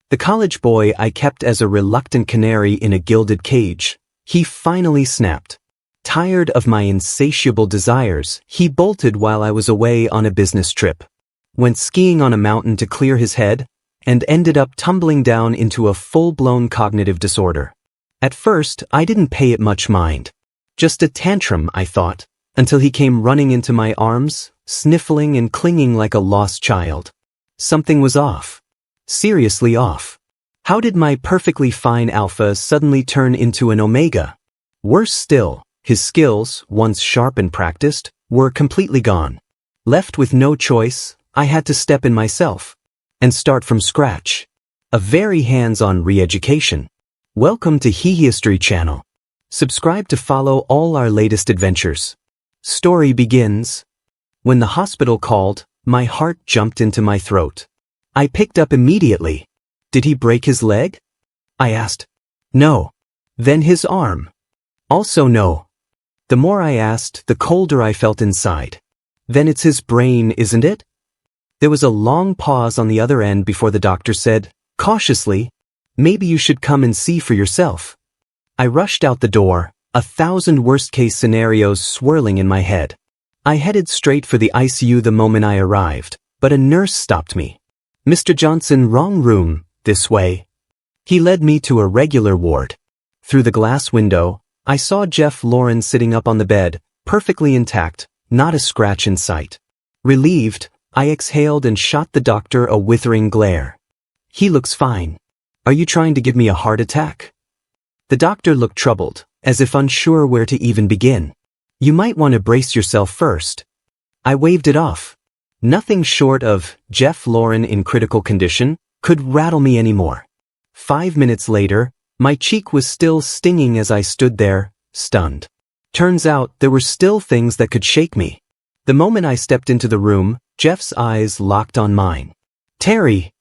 The college boy I kept as a reluctant canary in a gilded cage, he finally snapped. Tired of my insatiable desires, he bolted while I was away on a business trip. Went skiing on a mountain to clear his head, and ended up tumbling down into a full-blown cognitive disorder. At first, I didn't pay it much mind. Just a tantrum, I thought, until he came running into my arms, sniffling and clinging like a lost child. Something was off. Seriously off. How did my perfectly fine alpha suddenly turn into an omega? Worse still, his skills, once sharp and practiced, were completely gone. Left with no choice, I had to step in myself and start from scratch. A very hands-on re-education. Welcome to History Channel. Subscribe to follow all our latest adventures. Story begins. When the hospital called, my heart jumped into my throat. I picked up immediately. Did he break his leg? I asked. No. Then his arm? Also no. The more I asked, the colder I felt inside. Then it's his brain, isn't it? There was a long pause on the other end before the doctor said, cautiously, maybe you should come and see for yourself. I rushed out the door, 1,000 worst-case scenarios swirling in my head. I headed straight for the ICU the moment I arrived, but a nurse stopped me. Mr. Johnson, wrong room, this way. He led me to a regular ward. Through the glass window, I saw Jeff Lauren sitting up on the bed, perfectly intact, not a scratch in sight. Relieved, I exhaled and shot the doctor a withering glare. He looks fine. Are you trying to give me a heart attack? The doctor looked troubled, as if unsure where to even begin. You might want to brace yourself first. I waved it off. Nothing short of Jeff Lauren in critical condition could rattle me anymore. 5 minutes later, my cheek was still stinging as I stood there, stunned. Turns out there were still things that could shake me. The moment I stepped into the room, Jeff's eyes locked on mine. Terry!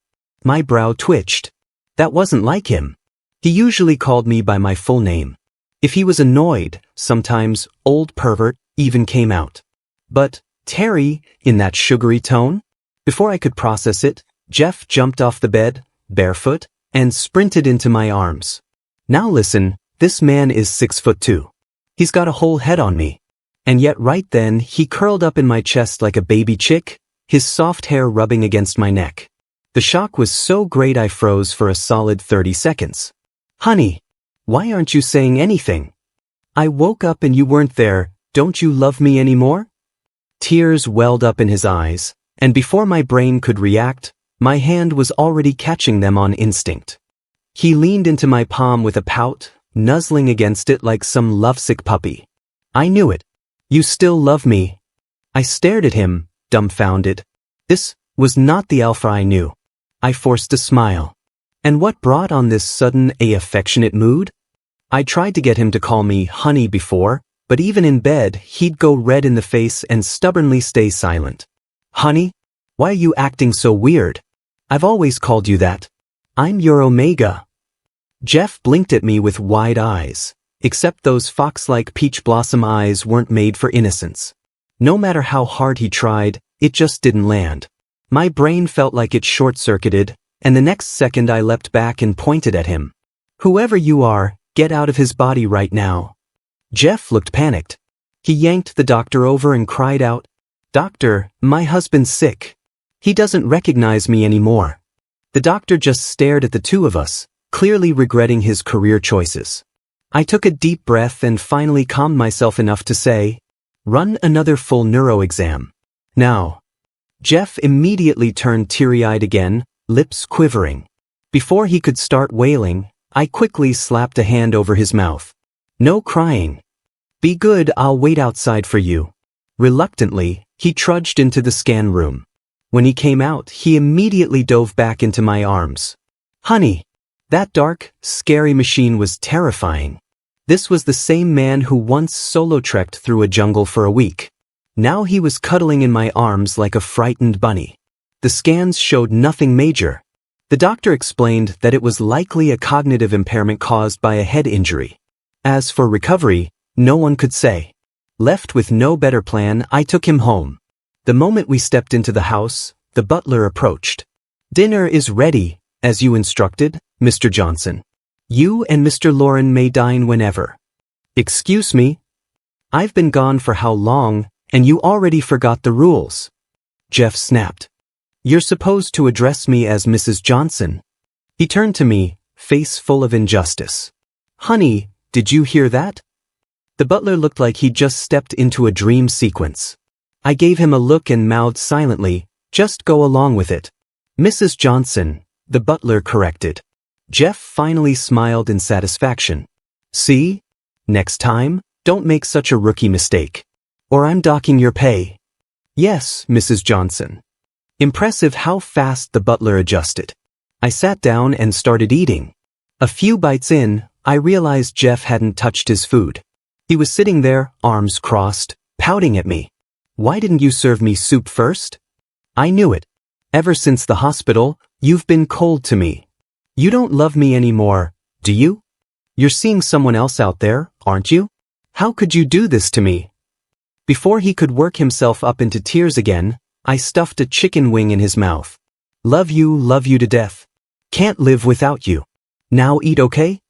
My brow twitched. That wasn't like him. He usually called me by my full name. If he was annoyed, sometimes old pervert even came out. But Terry, in that sugary tone? Before I could process it, Jeff jumped off the bed, barefoot, and sprinted into my arms. Now listen, this man is 6'2". He's got a whole head on me. And yet right then he curled up in my chest like a baby chick, his soft hair rubbing against my neck. The shock was so great I froze for a solid 30 seconds. Honey, why aren't you saying anything? I woke up and you weren't there, don't you love me anymore? Tears welled up in his eyes, and before my brain could react, my hand was already catching them on instinct. He leaned into my palm with a pout, nuzzling against it like some lovesick puppy. I knew it. You still love me. I stared at him, dumbfounded. This was not the alpha I knew. I forced a smile. And what brought on this sudden affectionate mood? I tried to get him to call me honey before, but even in bed, he'd go red in the face and stubbornly stay silent. Honey? Why are you acting so weird? I've always called you that. I'm your omega. Jeff blinked at me with wide eyes, except those fox-like peach blossom eyes weren't made for innocence. No matter how hard he tried, it just didn't land. My brain felt like it short-circuited, and the next second I leapt back and pointed at him. Whoever you are, get out of his body right now. Jeff looked panicked. He yanked the doctor over and cried out, Doctor, my husband's sick. He doesn't recognize me anymore. The doctor just stared at the two of us, clearly regretting his career choices. I took a deep breath and finally calmed myself enough to say, Run another full neuro exam. Now. Jeff immediately turned teary-eyed again, lips quivering. Before he could start wailing, I quickly slapped a hand over his mouth. No crying. Be good, I'll wait outside for you. Reluctantly, he trudged into the scan room. When he came out, he immediately dove back into my arms. Honey, that dark, scary machine was terrifying. This was the same man who once solo-trekked through a jungle for a week. Now he was cuddling in my arms like a frightened bunny. The scans showed nothing major. The doctor explained that it was likely a cognitive impairment caused by a head injury. As for recovery, no one could say. Left with no better plan, I took him home. The moment we stepped into the house, the butler approached. Dinner is ready, As you instructed, Mr. Johnson. You and Mr. Lauren may dine whenever. Excuse me? I've been gone for how long, and you already forgot the rules. Jeff snapped. You're supposed to address me as Mrs. Johnson. He turned to me, face full of injustice. Honey, did you hear that? The butler looked like he'd just stepped into a dream sequence. I gave him a look and mouthed silently, just go along with it. Mrs. Johnson, the butler corrected. Jeff finally smiled in satisfaction. See? Next time, don't make such a rookie mistake. Or I'm docking your pay. Yes, Mrs. Johnson. Impressive how fast the butler adjusted. I sat down and started eating. A few bites in, I realized Jeff hadn't touched his food. He was sitting there, arms crossed, pouting at me. Why didn't you serve me soup first? I knew it. Ever since the hospital, you've been cold to me. You don't love me anymore, do you? You're seeing someone else out there, aren't you? How could you do this to me? Before he could work himself up into tears again, I stuffed a chicken wing in his mouth. Love you to death. Can't live without you. Now eat, okay?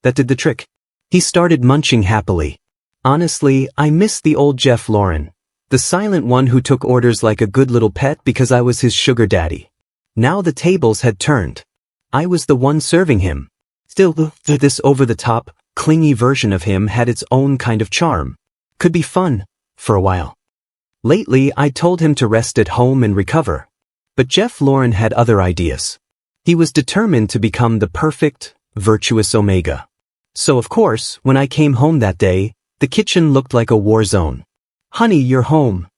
That did the trick. He started munching happily. Honestly, I miss the old Jeff Lauren, the silent one who took orders like a good little pet because I was his sugar daddy. Now the tables had turned. I was the one serving him. Still, this over-the-top, clingy version of him had its own kind of charm. Could be fun, for a while. Lately, I told him to rest at home and recover. But Jeff Lauren had other ideas. He was determined to become the perfect, virtuous omega. So of course, when I came home that day, the kitchen looked like a war zone. Honey, you're home.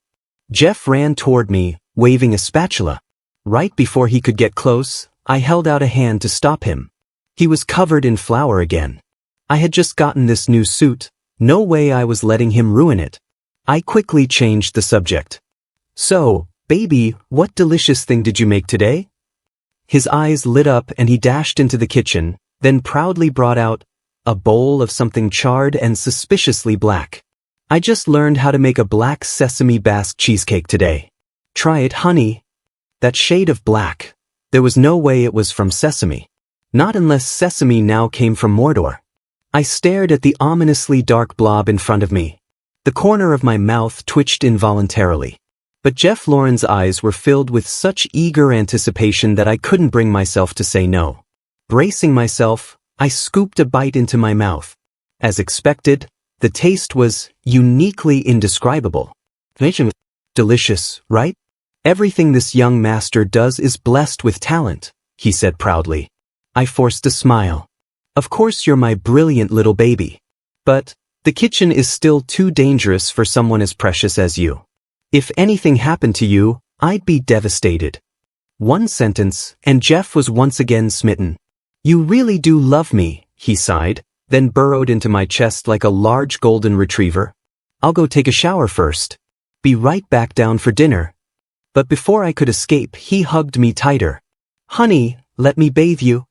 Jeff ran toward me, waving a spatula. Right before he could get close, I held out a hand to stop him. He was covered in flour again. I had just gotten this new suit, no way I was letting him ruin it. I quickly changed the subject. So, baby, what delicious thing did you make today? His eyes lit up and he dashed into the kitchen, then proudly brought out a bowl of something charred and suspiciously black. I just learned how to make a black sesame basque cheesecake today. Try it, honey. That shade of black. There was no way it was from sesame. Not unless sesame now came from Mordor. I stared at the ominously dark blob in front of me. The corner of my mouth twitched involuntarily. But Jeff Lauren's eyes were filled with such eager anticipation that I couldn't bring myself to say no. Bracing myself, I scooped a bite into my mouth. As expected, the taste was uniquely indescribable. Delicious, right? Everything this young master does is blessed with talent, he said proudly. I forced a smile. Of course you're my brilliant little baby. But the kitchen is still too dangerous for someone as precious as you. If anything happened to you, I'd be devastated. One sentence, and Jeff was once again smitten. You really do love me, he sighed, then burrowed into my chest like a large golden retriever. I'll go take a shower first. Be right back down for dinner. But before I could escape, he hugged me tighter. Honey, let me bathe you.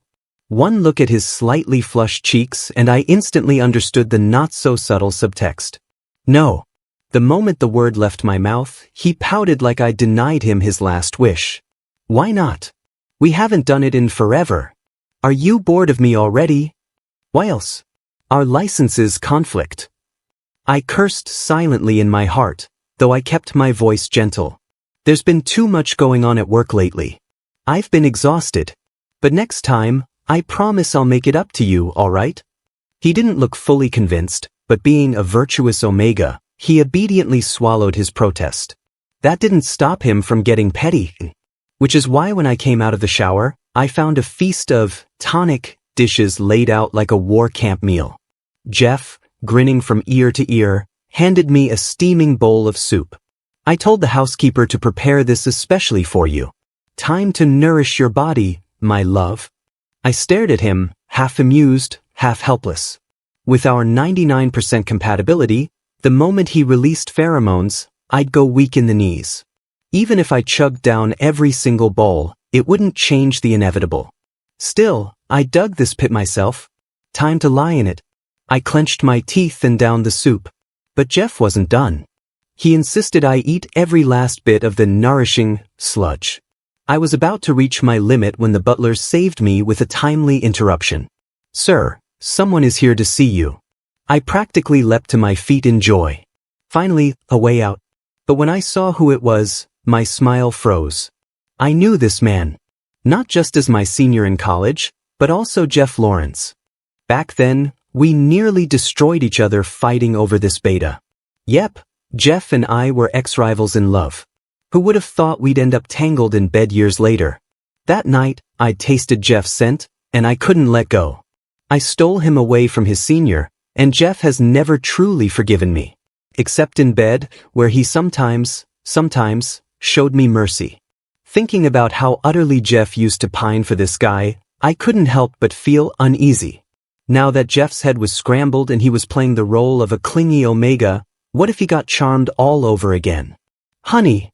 One look at his slightly flushed cheeks and I instantly understood the not-so-subtle subtext. No. The moment the word left my mouth, he pouted like I denied him his last wish. Why not? We haven't done it in forever. Are you bored of me already? Why else? Our licenses conflict. I cursed silently in my heart, though I kept my voice gentle. There's been too much going on at work lately. I've been exhausted. But next time, I promise I'll make it up to you, all right? He didn't look fully convinced, but being a virtuous omega, he obediently swallowed his protest. That didn't stop him from getting petty. Which is why when I came out of the shower, I found a feast of tonic dishes laid out like a war camp meal. Jeff, grinning from ear to ear, handed me a steaming bowl of soup. I told the housekeeper to prepare this especially for you. Time to nourish your body, my love. I stared at him, half amused, half helpless. With our 99% compatibility, the moment he released pheromones, I'd go weak in the knees. Even if I chugged down every single bowl, it wouldn't change the inevitable. Still, I dug this pit myself. Time to lie in it. I clenched my teeth and downed the soup. But Jeff wasn't done. He insisted I eat every last bit of the nourishing sludge. I was about to reach my limit when the butler saved me with a timely interruption. "Sir, someone is here to see you." I practically leapt to my feet in joy. Finally, a way out. But when I saw who it was, my smile froze. I knew this man. Not just as my senior in college, but also Jeff Lawrence. Back then, we nearly destroyed each other fighting over this beta. Yep, Jeff and I were ex-rivals in love. Who would have thought we'd end up tangled in bed years later? That night, I'd tasted Jeff's scent, and I couldn't let go. I stole him away from his senior, and Jeff has never truly forgiven me. Except in bed, where he sometimes, showed me mercy. Thinking about how utterly Jeff used to pine for this guy, I couldn't help but feel uneasy. Now that Jeff's head was scrambled and he was playing the role of a clingy Omega, what if he got charmed all over again? "Honey."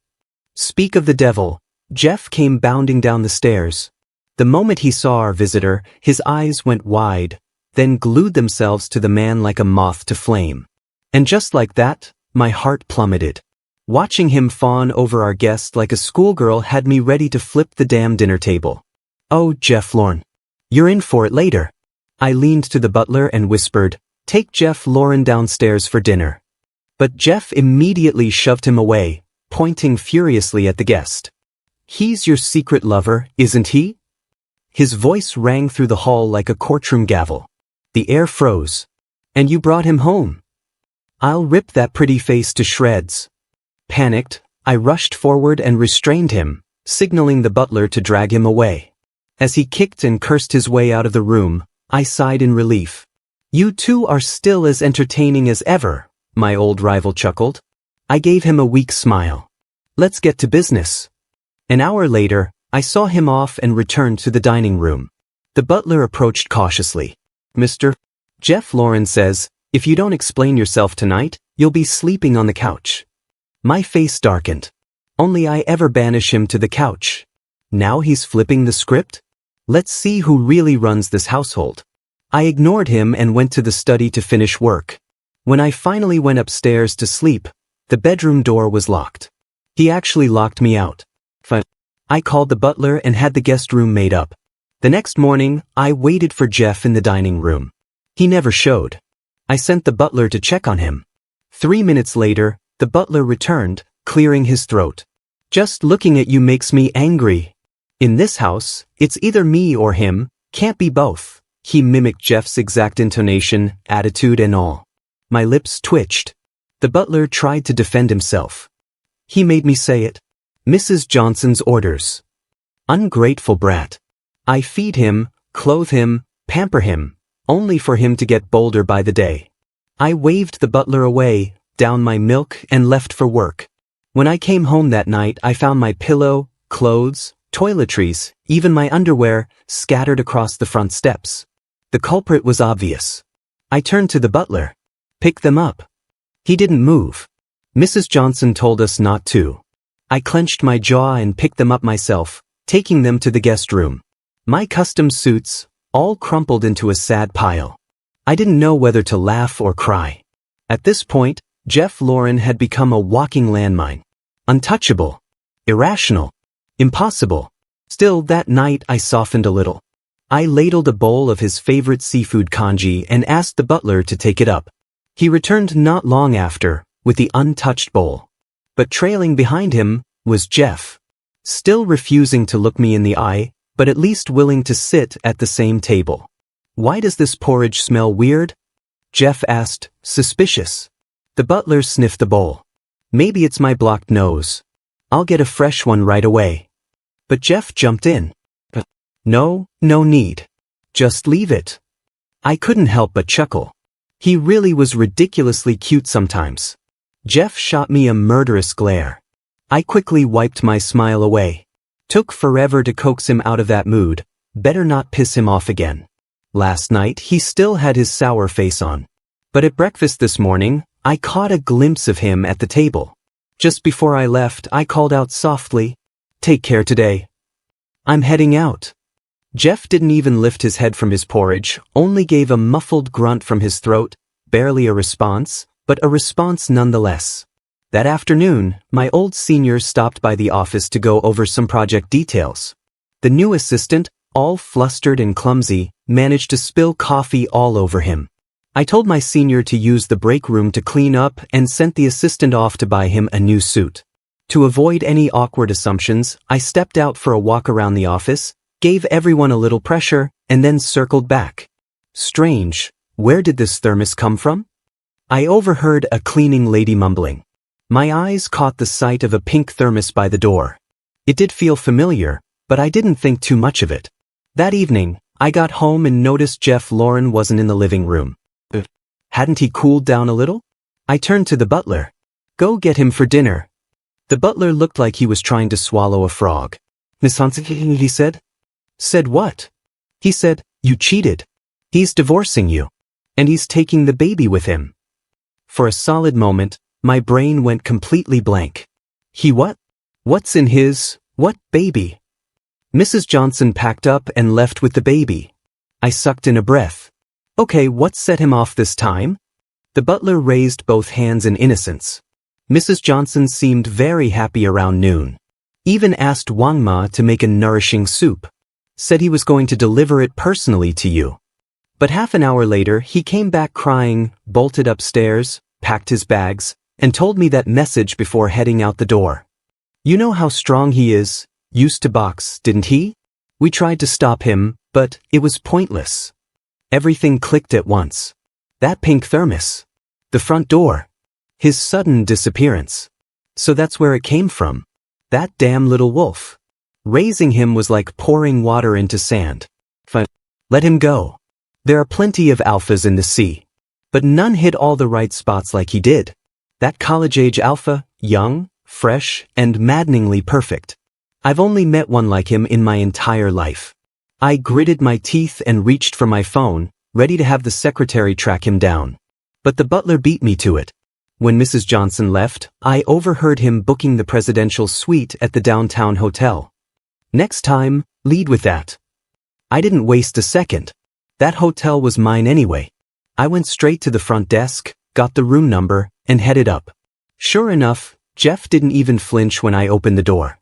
Speak of the devil, Jeff came bounding down the stairs. The moment he saw our visitor, his eyes went wide, then glued themselves to the man like a moth to flame. And just like that, my heart plummeted. Watching him fawn over our guest like a schoolgirl had me ready to flip the damn dinner table. "Oh, Jeff Lorne. You're in for it later." I leaned to the butler and whispered, "Take Jeff Lorne downstairs for dinner." But Jeff immediately shoved him away, pointing furiously at the guest. "He's your secret lover, isn't he?" His voice rang through the hall like a courtroom gavel. The air froze. "And you brought him home?" "I'll rip that pretty face to shreds." Panicked, I rushed forward and restrained him, signaling the butler to drag him away. As he kicked and cursed his way out of the room, I sighed in relief. "You two are still as entertaining as ever," my old rival chuckled. I gave him a weak smile. "Let's get to business." An hour later, I saw him off and returned to the dining room. The butler approached cautiously. "Mr. Jeff Lawrence says, if you don't explain yourself tonight, you'll be sleeping on the couch." My face darkened. Only I ever banish him to the couch. Now he's flipping the script? Let's see who really runs this household. I ignored him and went to the study to finish work. When I finally went upstairs to sleep, the bedroom door was locked. He actually locked me out. I called the butler and had the guest room made up. The next morning, I waited for Jeff in the dining room. He never showed. I sent the butler to check on him. 3 minutes later, the butler returned, clearing his throat. "Just looking at you makes me angry. In this house, it's either me or him, can't be both." He mimicked Jeff's exact intonation, attitude and all. My lips twitched. The butler tried to defend himself. "He made me say it. Mrs. Johnson's orders." Ungrateful brat. I feed him, clothe him, pamper him, only for him to get bolder by the day. I waved the butler away, downed my milk, and left for work. When I came home that night, I found my pillow, clothes, toiletries, even my underwear, scattered across the front steps. The culprit was obvious. I turned to the butler. "Pick them up." He didn't move. "Mrs. Johnson told us not to." I clenched my jaw and picked them up myself, taking them to the guest room. My custom suits, all crumpled into a sad pile. I didn't know whether to laugh or cry. At this point, Jeff Lawrence had become a walking landmine. Untouchable. Irrational. Impossible. Still, that night I softened a little. I ladled a bowl of his favorite seafood congee and asked the butler to take it up. He returned not long after, with the untouched bowl. But trailing behind him was Jeff. Still refusing to look me in the eye, but at least willing to sit at the same table. "Why does this porridge smell weird?" Jeff asked, suspicious. The butler sniffed the bowl. "Maybe it's my blocked nose. I'll get a fresh one right away." But Jeff jumped in. No need. Just leave it." I couldn't help but chuckle. He really was ridiculously cute sometimes. Jeff shot me a murderous glare. I quickly wiped my smile away. Took forever to coax him out of that mood. Better not piss him off again. Last night he still had his sour face on. But at breakfast this morning, I caught a glimpse of him at the table. Just before I left, I called out softly, "Take care today. I'm heading out." Jeff didn't even lift his head from his porridge, only gave a muffled grunt from his throat, barely a response, but a response nonetheless. That afternoon, my old senior stopped by the office to go over some project details. The new assistant, all flustered and clumsy, managed to spill coffee all over him. I told my senior to use the break room to clean up and sent the assistant off to buy him a new suit. To avoid any awkward assumptions, I stepped out for a walk around the office, gave everyone a little pressure, and then circled back. Strange, where did this thermos come from? I overheard a cleaning lady mumbling. My eyes caught the sight of a pink thermos by the door. It did feel familiar, but I didn't think too much of it. That evening, I got home and noticed Jeff Lauren wasn't in the living room. Hadn't he cooled down a little? I turned to the butler. Go get him for dinner. The butler looked like he was trying to swallow a frog. Misunderstanding, he said. Said what? He said, you cheated. He's divorcing you. And he's taking the baby with him. For a solid moment, my brain went completely blank. He what? What's in his, what baby? Mrs. Johnson packed up and left with the baby. I sucked in a breath. Okay, what set him off this time? The butler raised both hands in innocence. Mrs. Johnson seemed very happy around noon. Even asked Wang Ma to make a nourishing soup. Said he was going to deliver it personally to you. But half an hour later, he came back crying, bolted upstairs, packed his bags, and told me that message before heading out the door. You know how strong he is, used to box, didn't he? We tried to stop him, but it was pointless. Everything clicked at once. That pink thermos. The front door. His sudden disappearance. So that's where it came from. That damn little wolf. Raising him was like pouring water into sand. Fine. Let him go. There are plenty of alphas in the sea. But none hit all the right spots like he did. That college-age alpha, young, fresh, and maddeningly perfect. I've only met one like him in my entire life. I gritted my teeth and reached for my phone, ready to have the secretary track him down. But the butler beat me to it. When Mrs. Johnson left, I overheard him booking the presidential suite at the downtown hotel. Next time, lead with that. I didn't waste a second. That hotel was mine anyway. I went straight to the front desk, got the room number, and headed up. Sure enough, Jeff didn't even flinch when I opened the door.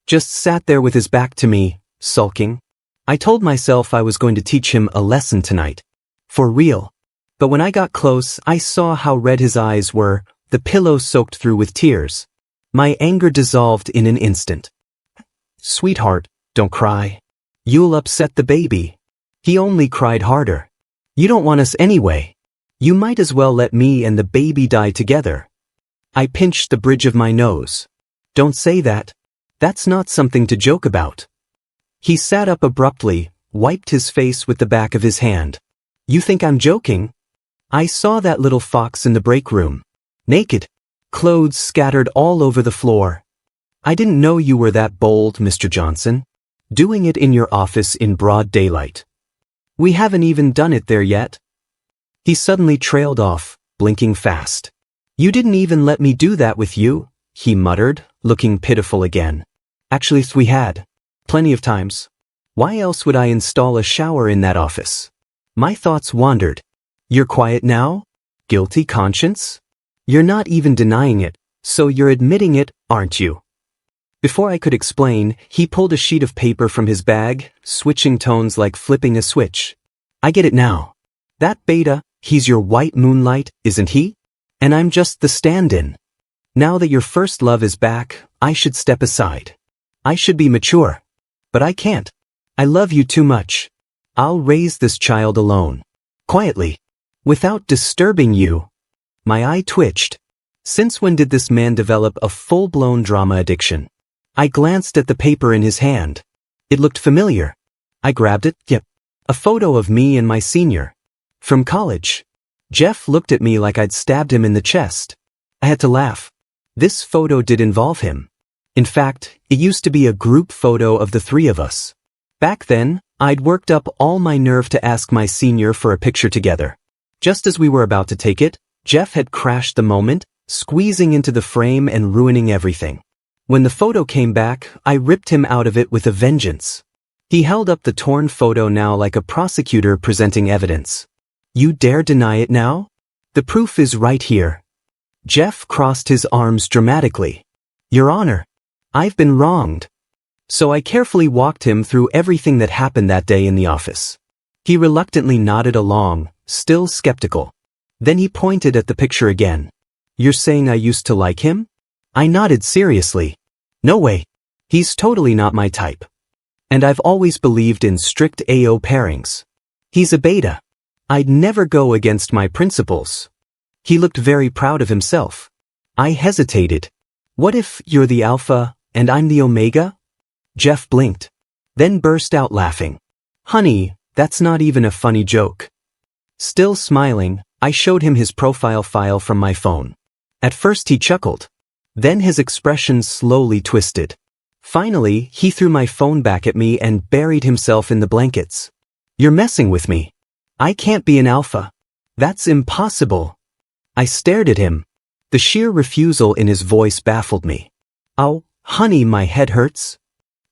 Just sat there with his back to me, sulking. I told myself I was going to teach him a lesson tonight. For real. But when I got close, I saw how red his eyes were, the pillow soaked through with tears. My anger dissolved in an instant. Sweetheart, don't cry. You'll upset the baby. He only cried harder. You don't want us anyway. You might as well let me and the baby die together. I pinched the bridge of my nose. Don't say that. That's not something to joke about. He sat up abruptly, wiped his face with the back of his hand. You think I'm joking? I saw that little fox in the break room. Naked. Clothes scattered all over the floor. I didn't know you were that bold, Mr. Johnson. Doing it in your office in broad daylight. We haven't even done it there yet. He suddenly trailed off, blinking fast. You didn't even let me do that with you, he muttered, looking pitiful again. Actually, we had. Plenty of times. Why else would I install a shower in that office? My thoughts wandered. You're quiet now? Guilty conscience? You're not even denying it, so you're admitting it, aren't you? Before I could explain, he pulled a sheet of paper from his bag, switching tones like flipping a switch. I get it now. That beta, he's your white moonlight, isn't he? And I'm just the stand-in. Now that your first love is back, I should step aside. I should be mature. But I can't. I love you too much. I'll raise this child alone. Quietly. Without disturbing you. My eye twitched. Since when did this man develop a full-blown drama addiction? I glanced at the paper in his hand. It looked familiar. I grabbed it. Yep. A photo of me and my senior. From college. Jeff looked at me like I'd stabbed him in the chest. I had to laugh. This photo did involve him. In fact, it used to be a group photo of the three of us. Back then, I'd worked up all my nerve to ask my senior for a picture together. Just as we were about to take it, Jeff had crashed the moment, squeezing into the frame and ruining everything. When the photo came back, I ripped him out of it with a vengeance. He held up the torn photo now like a prosecutor presenting evidence. You dare deny it now? The proof is right here. Jeff crossed his arms dramatically. Your Honor, I've been wronged. So I carefully walked him through everything that happened that day in the office. He reluctantly nodded along, still skeptical. Then he pointed at the picture again. You're saying I used to like him? I nodded seriously. No way. He's totally not my type. And I've always believed in strict AO pairings. He's a beta. I'd never go against my principles. He looked very proud of himself. I hesitated. What if you're the alpha and I'm the omega? Jeff blinked. Then burst out laughing. Honey, that's not even a funny joke. Still smiling, I showed him his profile file from my phone. At first he chuckled. Then his expression slowly twisted. Finally, he threw my phone back at me and buried himself in the blankets. You're messing with me. I can't be an alpha. That's impossible. I stared at him. The sheer refusal in his voice baffled me. Oh, honey, my head hurts.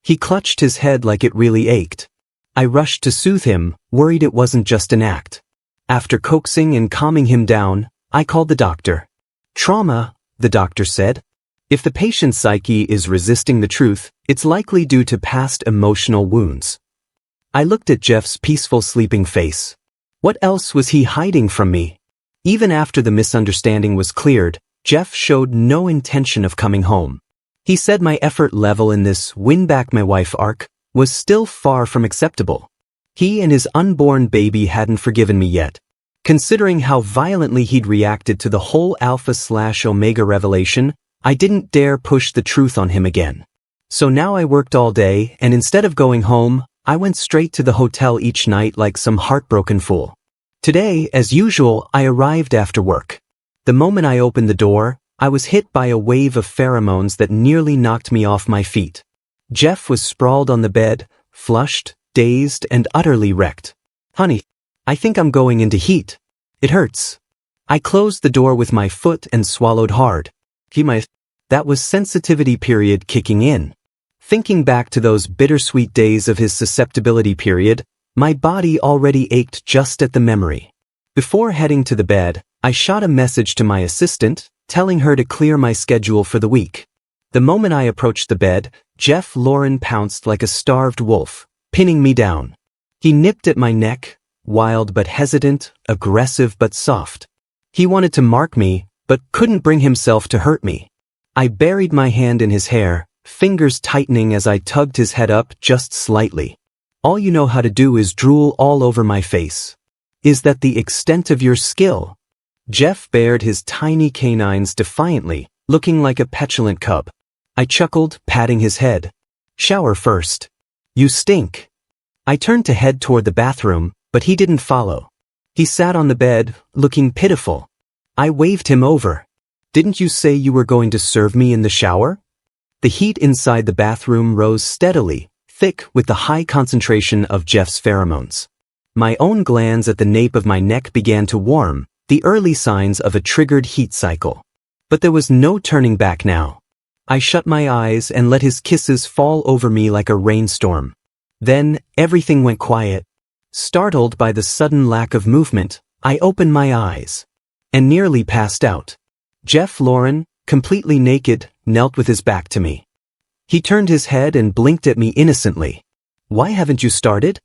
He clutched his head like it really ached. I rushed to soothe him, worried it wasn't just an act. After coaxing and calming him down, I called the doctor. Trauma, the doctor said. If the patient's psyche is resisting the truth, it's likely due to past emotional wounds. I looked at Jeff's peaceful sleeping face. What else was he hiding from me? Even after the misunderstanding was cleared, Jeff showed no intention of coming home. He said my effort level in this win back my wife arc was still far from acceptable. He and his unborn baby hadn't forgiven me yet. Considering how violently he'd reacted to the whole alpha/omega revelation, I didn't dare push the truth on him again. So now I worked all day, and instead of going home, I went straight to the hotel each night like some heartbroken fool. Today, as usual, I arrived after work. The moment I opened the door, I was hit by a wave of pheromones that nearly knocked me off my feet. Jeff was sprawled on the bed, flushed, dazed, and utterly wrecked. Honey, I think I'm going into heat. It hurts. I closed the door with my foot and swallowed hard. That was sensitivity period kicking in. Thinking back to those bittersweet days of his susceptibility period, my body already ached just at the memory. Before heading to the bed, I shot a message to my assistant, telling her to clear my schedule for the week. The moment I approached the bed, Jeff Lauren pounced like a starved wolf, pinning me down. He nipped at my neck, wild but hesitant, aggressive but soft. He wanted to mark me, but couldn't bring himself to hurt me. I buried my hand in his hair, fingers tightening as I tugged his head up just slightly. All you know how to do is drool all over my face. Is that the extent of your skill? Jeff bared his tiny canines defiantly, looking like a petulant cub. I chuckled, patting his head. Shower first. You stink. I turned to head toward the bathroom, but he didn't follow. He sat on the bed, looking pitiful. I waved him over. Didn't you say you were going to serve me in the shower? The heat inside the bathroom rose steadily, thick with the high concentration of Jeff's pheromones. My own glands at the nape of my neck began to warm, the early signs of a triggered heat cycle. But there was no turning back now. I shut my eyes and let his kisses fall over me like a rainstorm. Then, everything went quiet. Startled by the sudden lack of movement, I opened my eyes. And nearly passed out. Jeff Lauren, completely naked, knelt with his back to me. He turned his head and blinked at me innocently. Why haven't you started?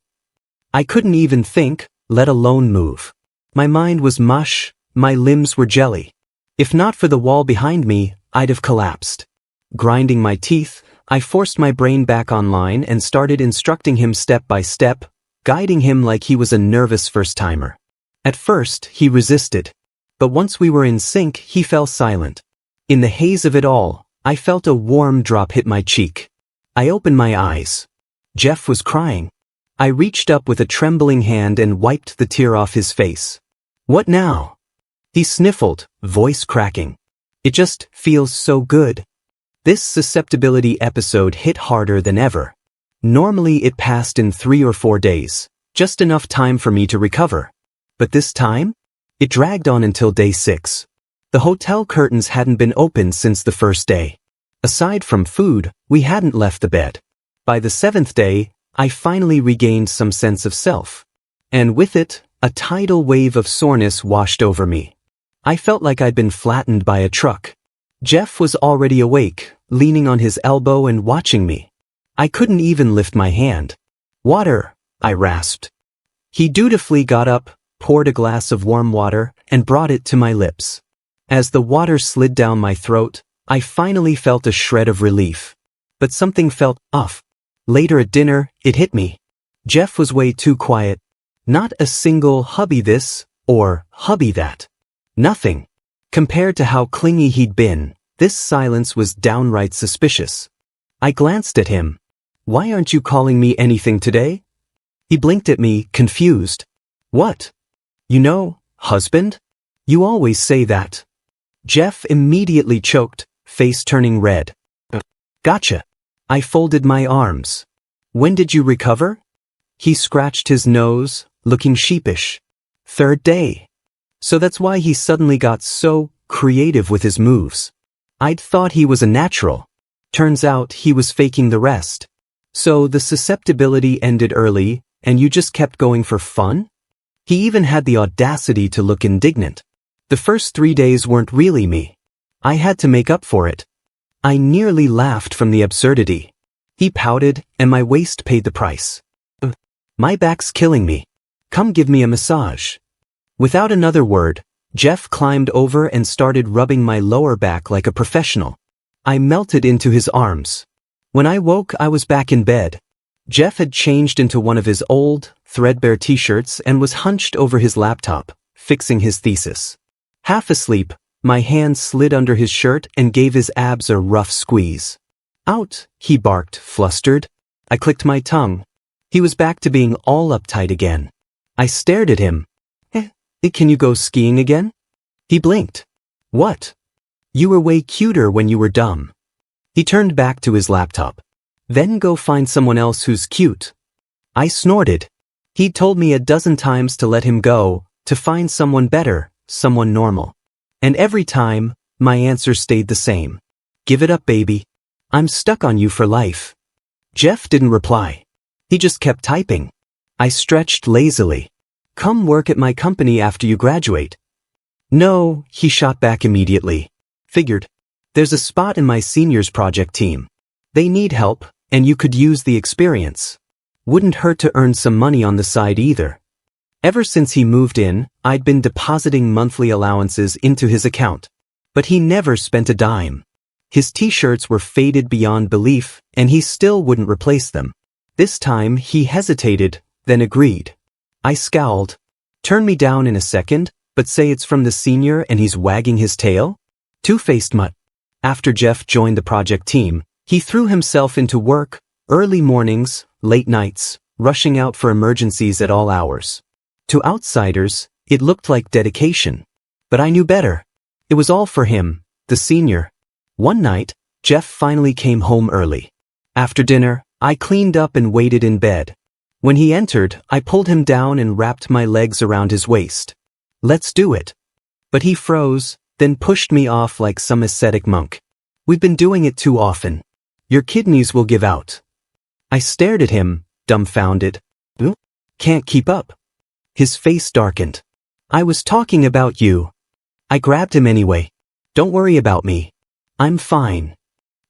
I couldn't even think, let alone move. My mind was mush, my limbs were jelly. If not for the wall behind me, I'd have collapsed. Grinding my teeth, I forced my brain back online and started instructing him step by step, guiding him like he was a nervous first-timer. At first, he resisted. But once we were in sync, he fell silent. In the haze of it all, I felt a warm drop hit my cheek. I opened my eyes. Jeff was crying. I reached up with a trembling hand and wiped the tear off his face. What now? He sniffled, voice cracking. It just feels so good. This susceptibility episode hit harder than ever. Normally it passed in 3 or 4 days, just enough time for me to recover. But this time? It dragged on until day 6. The hotel curtains hadn't been opened since the first day. Aside from food, we hadn't left the bed. By the 7th day, I finally regained some sense of self. And with it, a tidal wave of soreness washed over me. I felt like I'd been flattened by a truck. Jeff was already awake, leaning on his elbow and watching me. I couldn't even lift my hand. "Water," I rasped. He dutifully got up, poured a glass of warm water, and brought it to my lips. As the water slid down my throat, I finally felt a shred of relief. But something felt off. Later at dinner, it hit me. Jeff was way too quiet. Not a single hubby this, or hubby that. Nothing. Compared to how clingy he'd been, this silence was downright suspicious. I glanced at him. "Why aren't you calling me anything today?" He blinked at me, confused. "What? You know, husband? You always say that." Jeff immediately choked, face turning red. "Gotcha." I folded my arms. "When did you recover?" He scratched his nose, looking sheepish. "Third day." So that's why he suddenly got so creative with his moves. I'd thought he was a natural. Turns out he was faking the rest. So the susceptibility ended early, and you just kept going for fun? He even had the audacity to look indignant. The first 3 days weren't really me. I had to make up for it. I nearly laughed from the absurdity. He pouted, and my waist paid the price. "My back's killing me. Come give me a massage." Without another word, Jeff climbed over and started rubbing my lower back like a professional. I melted into his arms. When I woke, I was back in bed. Jeff had changed into one of his old, threadbare t-shirts and was hunched over his laptop, fixing his thesis. Half asleep, my hand slid under his shirt and gave his abs a rough squeeze. "Out," he barked, flustered. I clicked my tongue. He was back to being all uptight again. I stared at him. Can you go skiing again?" He blinked. "What? You were way cuter when you were dumb." He turned back to his laptop. "Then go find someone else who's cute." I snorted. He'd told me a dozen times to let him go, to find someone better, someone normal. And every time, my answer stayed the same. "Give it up, baby. I'm stuck on you for life." Jeff didn't reply. He just kept typing. I stretched lazily. "Come work at my company after you graduate." "No," he shot back immediately. "Figured. There's a spot in my seniors project team. They need help, and you could use the experience. Wouldn't hurt to earn some money on the side either." Ever since he moved in, I'd been depositing monthly allowances into his account. But he never spent a dime. His t-shirts were faded beyond belief, and he still wouldn't replace them. This time, he hesitated, then agreed. I scowled. "Turn me down in a second, but say it's from the senior and he's wagging his tail?" Two-faced mutt. After Jeff joined the project team, he threw himself into work, early mornings, late nights, rushing out for emergencies at all hours. To outsiders, it looked like dedication. But I knew better. It was all for him, the senior. One night, Jeff finally came home early. After dinner, I cleaned up and waited in bed. When he entered, I pulled him down and wrapped my legs around his waist. "Let's do it." But he froze, then pushed me off like some ascetic monk. "We've been doing it too often. Your kidneys will give out." I stared at him, dumbfounded. "Can't keep up." His face darkened. "I was talking about you." I grabbed him anyway. "Don't worry about me. I'm fine."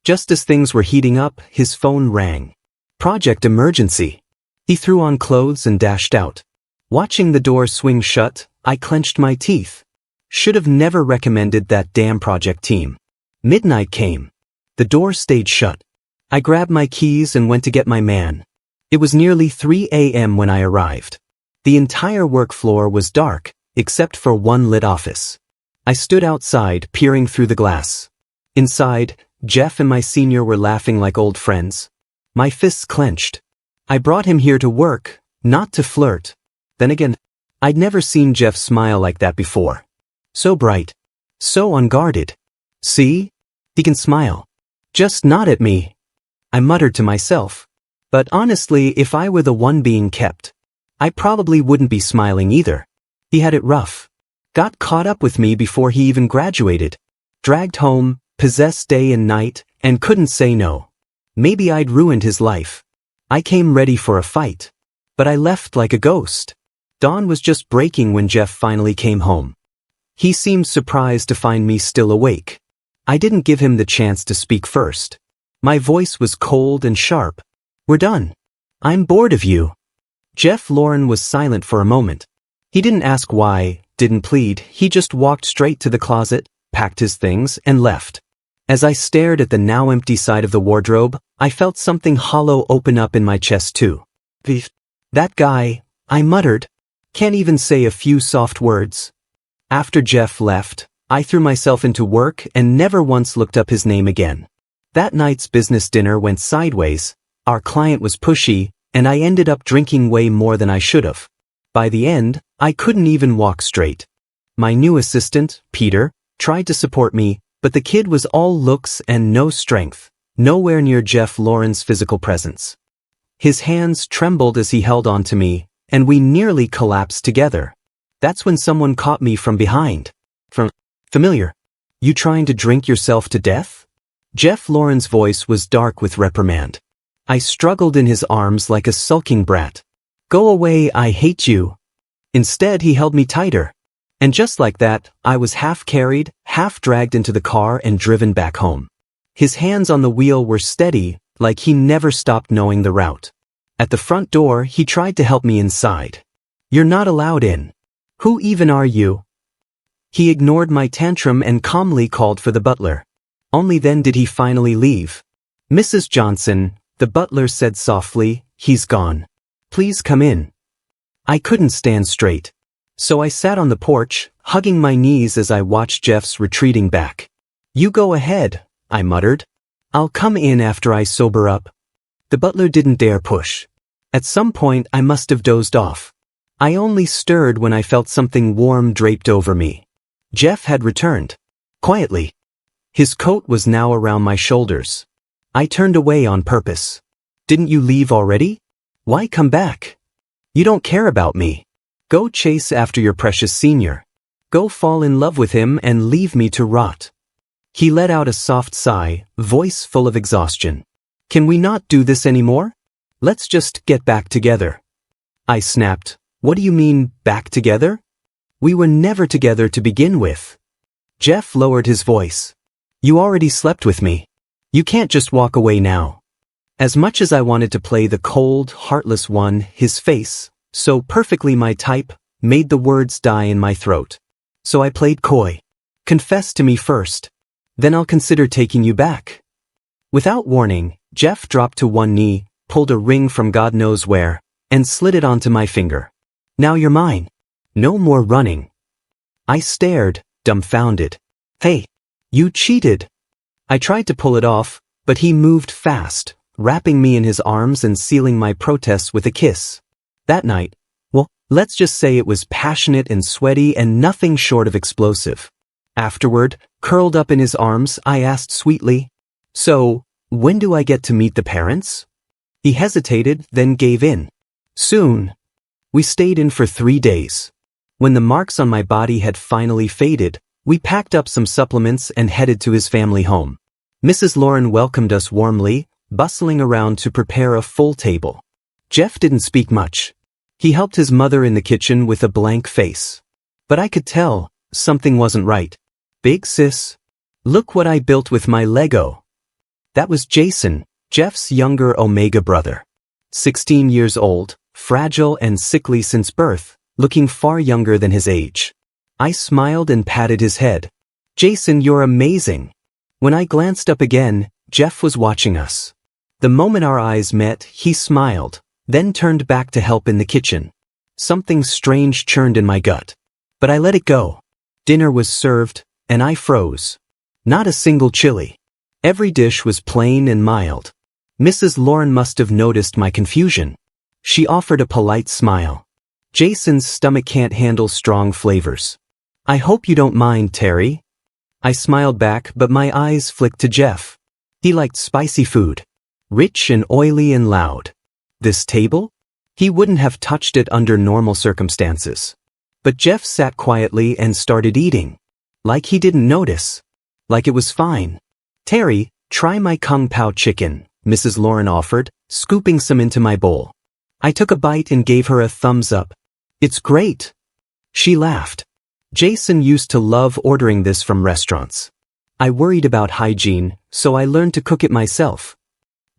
Just as things were heating up, his phone rang. Project emergency. He threw on clothes and dashed out. Watching the door swing shut, I clenched my teeth. Should have never recommended that damn project team. Midnight came. The door stayed shut. I grabbed my keys and went to get my man. It was nearly 3 a.m. when I arrived. The entire work floor was dark, except for one lit office. I stood outside, peering through the glass. Inside, Jeff and my senior were laughing like old friends. My fists clenched. I brought him here to work, not to flirt. Then again, I'd never seen Jeff smile like that before. So bright. So unguarded. "See? He can smile. Just not at me." I muttered to myself. But honestly, if I were the one being kept, I probably wouldn't be smiling either. He had it rough. Got caught up with me before he even graduated. Dragged home, possessed day and night, and couldn't say no. Maybe I'd ruined his life. I came ready for a fight. But I left like a ghost. Dawn was just breaking when Jeff finally came home. He seemed surprised to find me still awake. I didn't give him the chance to speak first. My voice was cold and sharp. "We're done. I'm bored of you." Jeff Lauren was silent for a moment. He didn't ask why, didn't plead, he just walked straight to the closet, packed his things, and left. As I stared at the now empty side of the wardrobe, I felt something hollow open up in my chest too. "That guy," I muttered. "Can't even say a few soft words." After Jeff left, I threw myself into work and never once looked up his name again. That night's business dinner went sideways, our client was pushy, and I ended up drinking way more than I should have. By the end, I couldn't even walk straight. My new assistant, Peter, tried to support me, but the kid was all looks and no strength, nowhere near Jeff Lauren's physical presence. His hands trembled as he held on to me, and we nearly collapsed together. That's when someone caught me from behind. Familiar. "You trying to drink yourself to death?" Jeff Lauren's voice was dark with reprimand. I struggled in his arms like a sulking brat. "Go away, I hate you." Instead, he held me tighter. And just like that, I was half carried, half dragged into the car and driven back home. His hands on the wheel were steady, like he never stopped knowing the route. At the front door, he tried to help me inside. "You're not allowed in. Who even are you?" He ignored my tantrum and calmly called for the butler. Only then did he finally leave. "Mrs. Johnson," the butler said softly, "he's gone. Please come in." I couldn't stand straight. So I sat on the porch, hugging my knees as I watched Jeff's retreating back. "You go ahead," I muttered. "I'll come in after I sober up." The butler didn't dare push. At some point I must have dozed off. I only stirred when I felt something warm draped over me. Jeff had returned. Quietly. His coat was now around my shoulders. I turned away on purpose. "Didn't you leave already? Why come back? You don't care about me. Go chase after your precious senior. Go fall in love with him and leave me to rot." He let out a soft sigh, voice full of exhaustion. "Can we not do this anymore? Let's just get back together." I snapped. "What do you mean, back together? We were never together to begin with." Jeff lowered his voice. "You already slept with me. You can't just walk away now." As much as I wanted to play the cold, heartless one, his face, so perfectly my type, made the words die in my throat. So I played coy. "Confess to me first. Then I'll consider taking you back." Without warning, Jeff dropped to one knee, pulled a ring from God knows where, and slid it onto my finger. "Now you're mine. No more running." I stared, dumbfounded. "Hey, you cheated." I tried to pull it off, but he moved fast, wrapping me in his arms and sealing my protests with a kiss. That night, well, let's just say it was passionate and sweaty and nothing short of explosive. Afterward, curled up in his arms, I asked sweetly, "So, when do I get to meet the parents?" He hesitated, then gave in. "Soon." We stayed in for 3 days. When the marks on my body had finally faded, we packed up some supplements and headed to his family home. Mrs. Lauren welcomed us warmly, bustling around to prepare a full table. Jeff didn't speak much. He helped his mother in the kitchen with a blank face. But I could tell, something wasn't right. "Big sis, look what I built with my Lego." That was Jason, Jeff's younger Omega brother. 16 years old, fragile and sickly since birth, looking far younger than his age. I smiled and patted his head. "Jason, you're amazing." When I glanced up again, Jeff was watching us. The moment our eyes met, he smiled, then turned back to help in the kitchen. Something strange churned in my gut. But I let it go. Dinner was served, and I froze. Not a single chili. Every dish was plain and mild. Mrs. Lauren must have noticed my confusion. She offered a polite smile. "Jason's stomach can't handle strong flavors. I hope you don't mind, Terry." I smiled back, but my eyes flicked to Jeff. He liked spicy food. Rich and oily and loud. This table? He wouldn't have touched it under normal circumstances. But Jeff sat quietly and started eating. Like he didn't notice. Like it was fine. "Terry, try my Kung Pao chicken," Mrs. Lauren offered, scooping some into my bowl. I took a bite and gave her a thumbs up. "It's great." She laughed. Jason used to love ordering this from restaurants. I worried about hygiene, so I learned to cook it myself.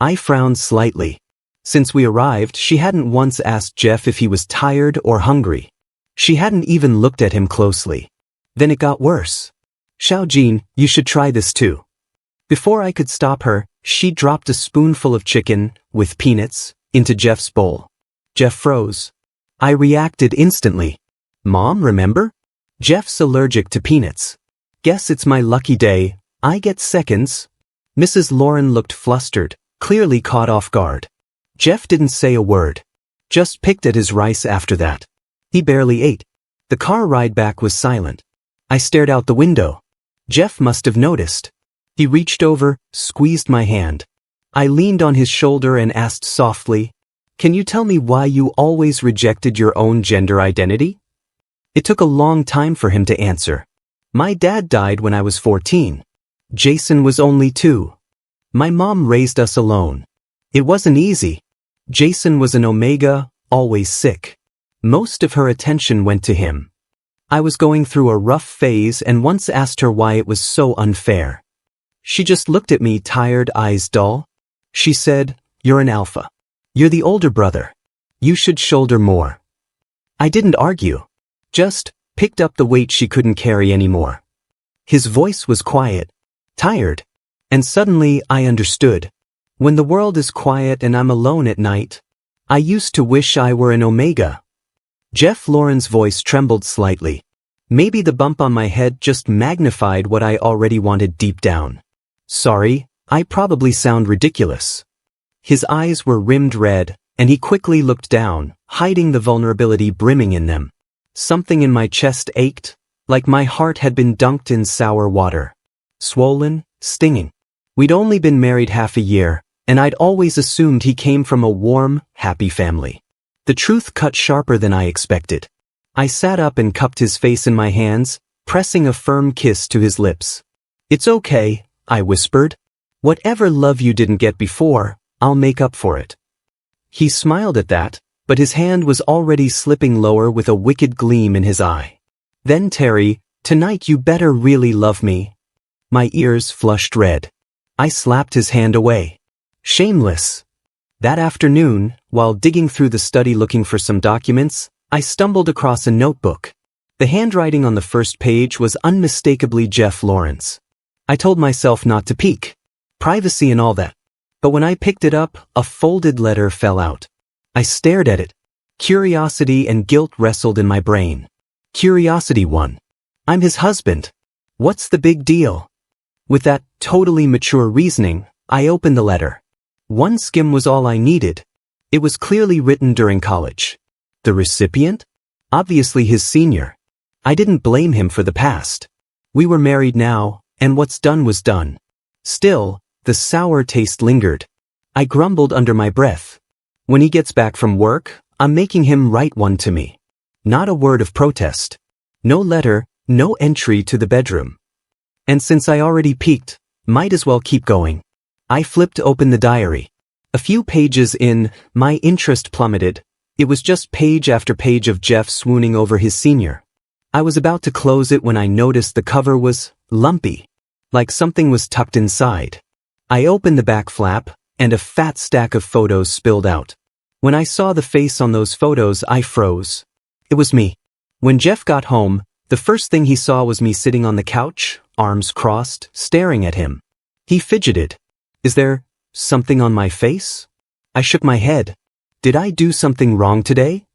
I frowned slightly. Since we arrived, she hadn't once asked Jeff if he was tired or hungry. She hadn't even looked at him closely. Then it got worse. "Xiaojin, you should try this too." Before I could stop her, she dropped a spoonful of chicken, with peanuts, into Jeff's bowl. Jeff froze. I reacted instantly. "Mom, remember? Jeff's allergic to peanuts. Guess it's my lucky day, I get seconds." Mrs. Lauren looked flustered, clearly caught off guard. Jeff didn't say a word. Just picked at his rice after that. He barely ate. The car ride back was silent. I stared out the window. Jeff must have noticed. He reached over, squeezed my hand. I leaned on his shoulder and asked softly, "Can you tell me why you always rejected your own gender identity?" It took a long time for him to answer. "My dad died when I was 14. Jason was only 2. My mom raised us alone. It wasn't easy. Jason was an omega, always sick. Most of her attention went to him. I was going through a rough phase and once asked her why it was so unfair. She just looked at me, tired, eyes dull. She said, 'You're an alpha. You're the older brother. You should shoulder more.' I didn't argue. Just picked up the weight she couldn't carry anymore." His voice was quiet, tired, and suddenly I understood. When the world is quiet and I'm alone at night, I used to wish I were an omega. Jeff Lauren's voice trembled slightly. Maybe the bump on my head just magnified what I already wanted deep down. "Sorry, I probably sound ridiculous." His eyes were rimmed red, and he quickly looked down, hiding the vulnerability brimming in them. Something in my chest ached, like my heart had been dunked in sour water. Swollen, stinging. We'd only been married half a year, and I'd always assumed he came from a warm, happy family. The truth cut sharper than I expected. I sat up and cupped his face in my hands, pressing a firm kiss to his lips. "It's okay," I whispered. "Whatever love you didn't get before, I'll make up for it." He smiled at that, but his hand was already slipping lower with a wicked gleam in his eye. "Then Terry, tonight you better really love me." My ears flushed red. I slapped his hand away. Shameless. That afternoon, while digging through the study looking for some documents, I stumbled across a notebook. The handwriting on the first page was unmistakably Jeff Lawrence. I told myself not to peek. Privacy and all that. But when I picked it up, a folded letter fell out. I stared at it. Curiosity and guilt wrestled in my brain. Curiosity won. I'm his husband. What's the big deal? With that totally mature reasoning, I opened the letter. One skim was all I needed. It was clearly written during college. The recipient? Obviously his senior. I didn't blame him for the past. We were married now, and what's done was done. Still, the sour taste lingered. I grumbled under my breath. When he gets back from work, I'm making him write one to me. Not a word of protest. No letter, no entry to the bedroom. And since I already peeked, might as well keep going. I flipped open the diary. A few pages in, my interest plummeted. It was just page after page of Jeff swooning over his senior. I was about to close it when I noticed the cover was lumpy, like something was tucked inside. I opened the back flap, and a fat stack of photos spilled out. When I saw the face on those photos, I froze. It was me. When Jeff got home, the first thing he saw was me sitting on the couch, arms crossed, staring at him. He fidgeted. "Is there something on my face?" I shook my head. "Did I do something wrong today?"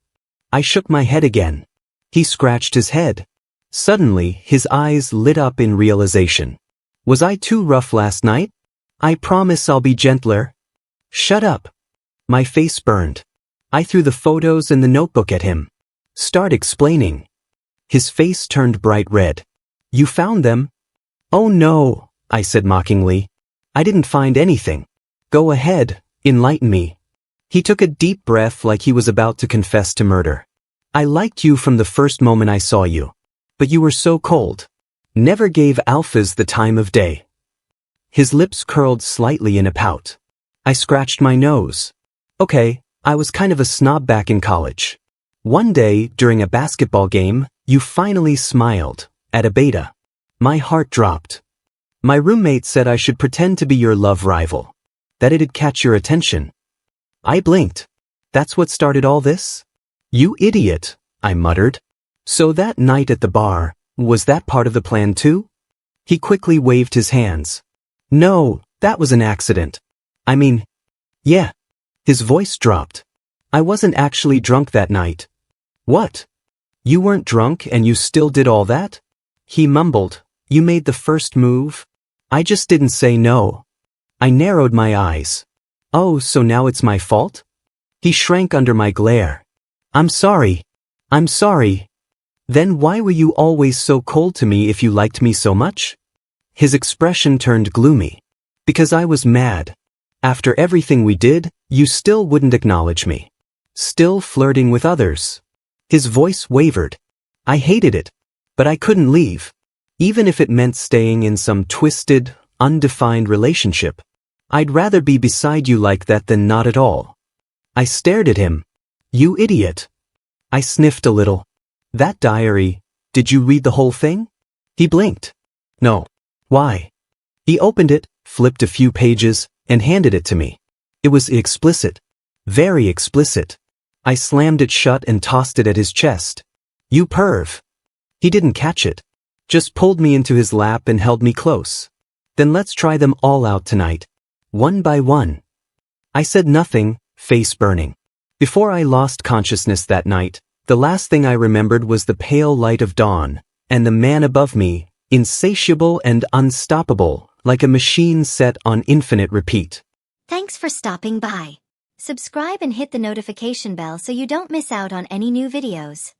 I shook my head again. He scratched his head. Suddenly, his eyes lit up in realization. "Was I too rough last night? I promise I'll be gentler." "Shut up." My face burned. I threw the photos and the notebook at him. "Start explaining." His face turned bright red. "You found them?" "Oh no," I said mockingly. "I didn't find anything." "Go ahead, enlighten me." He took a deep breath like he was about to confess to murder. "I liked you from the first moment I saw you. But you were so cold. Never gave alphas the time of day." His lips curled slightly in a pout. I scratched my nose. "Okay, I was kind of a snob back in college. One day, during a basketball game, You finally smiled. At a beta. My heart dropped. My roommate said I should pretend to be your love rival. That it'd catch your attention. I blinked. That's what started all this? You idiot, I muttered. So that night at the bar, was that part of the plan too? He quickly waved his hands. No, that was an accident. I mean, yeah. His voice dropped. I wasn't actually drunk that night. What? You weren't drunk and you still did all that? He mumbled. You made the first move? I just didn't say no. I narrowed my eyes. Oh, so now it's my fault? He shrank under my glare. I'm sorry. I'm sorry. Then why were you always so cold to me if you liked me so much? His expression turned gloomy. Because I was mad. After everything we did, you still wouldn't acknowledge me. Still flirting with others. His voice wavered. I hated it. But I couldn't leave. Even if it meant staying in some twisted, undefined relationship. I'd rather be beside you like that than not at all. I stared at him. You idiot. I sniffed a little. That diary, did you read the whole thing? He blinked. No. Why? He opened it, flipped a few pages, and handed it to me. It was explicit. Very explicit. I slammed it shut and tossed it at his chest. You perv. He didn't catch it. Just pulled me into his lap and held me close. Then let's try them all out tonight. One by one. I said nothing, face burning. Before I lost consciousness that night, the last thing I remembered was the pale light of dawn, and the man above me, insatiable and unstoppable, like a machine set on infinite repeat. Thanks for stopping by. Subscribe and hit the notification bell so you don't miss out on any new videos.